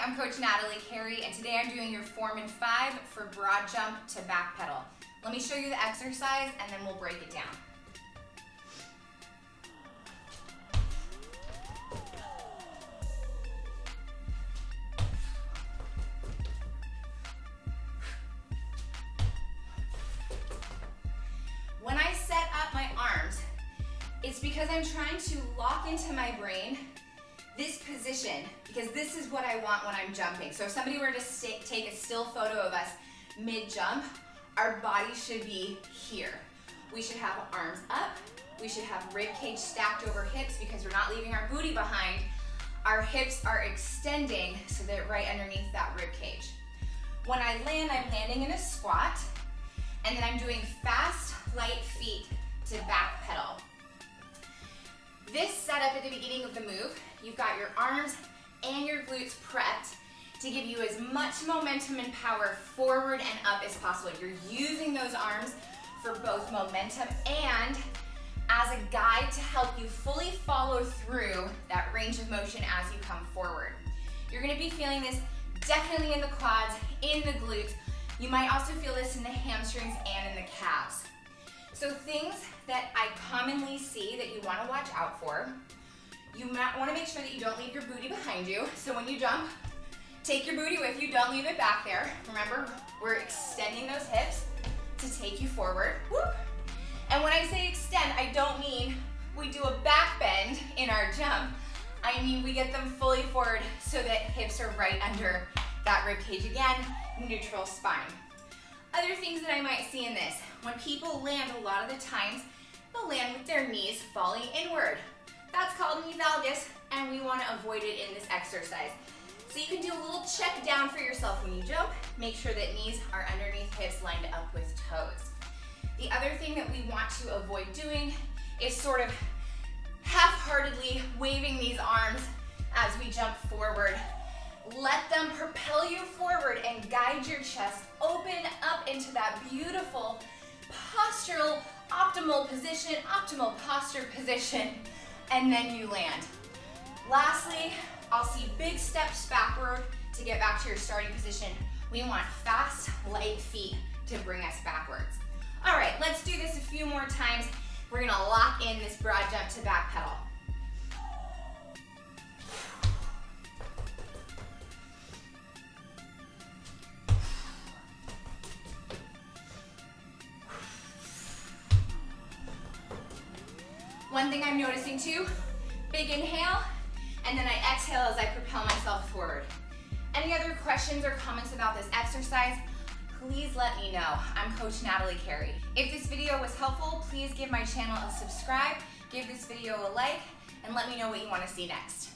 I'm Coach Natalie Carey, and today I'm doing your form in 5 for broad jump to back pedal. Let me show you the exercise and then we'll break it down. When I set up my arms, it's because I'm trying to lock into my brain this position, because this is what I want when I'm jumping. So if somebody were to take a still photo of us mid-jump, our body should be here. We should have arms up, we should have rib cage stacked over hips because we're not leaving our booty behind. Our hips are extending so they're right underneath that rib cage. When I land, I'm landing in a squat, and then I'm doing fast, light feet to back pedal. This setup at the beginning of the move, you've got your arms and your glutes prepped to give you as much momentum and power forward and up as possible. You're using those arms for both momentum and as a guide to help you fully follow through that range of motion as you come forward. You're gonna be feeling this definitely in the quads, in the glutes. You might also feel this in the hamstrings and in the calves. So things that I commonly see that you want to watch out for, you might want to make sure that you don't leave your booty behind you. So when you jump, take your booty with you, don't leave it back there. Remember, we're extending those hips to take you forward. Whoop. And when I say extend, I don't mean we do a back bend in our jump. I mean we get them fully forward so that hips are right under that rib cage again, neutral spine. Other things that I might see in this, when people land, a lot of the times, they'll land with their knees falling inward. That's called knee valgus, and we want to avoid it in this exercise. So you can do a little check down for yourself when you jump. Make sure that knees are underneath hips lined up with toes. The other thing that we want to avoid doing is sort of half-heartedly waving these arms as we jump forward. Let them propel you forward and guide your chest open up into that beautiful postural optimal position, optimal posture position, and then you land. Lastly, I'll see big steps backward to get back to your starting position. We want fast, light feet to bring us backwards. All right, let's do this a few more times. We're gonna lock in this broad jump to back pedal. One thing I'm noticing too, big inhale, and then I exhale as I propel myself forward. Any other questions or comments about this exercise, please let me know. I'm Coach Natalie Carey. If this video was helpful, please give my channel a subscribe, give this video a like, and let me know what you want to see next.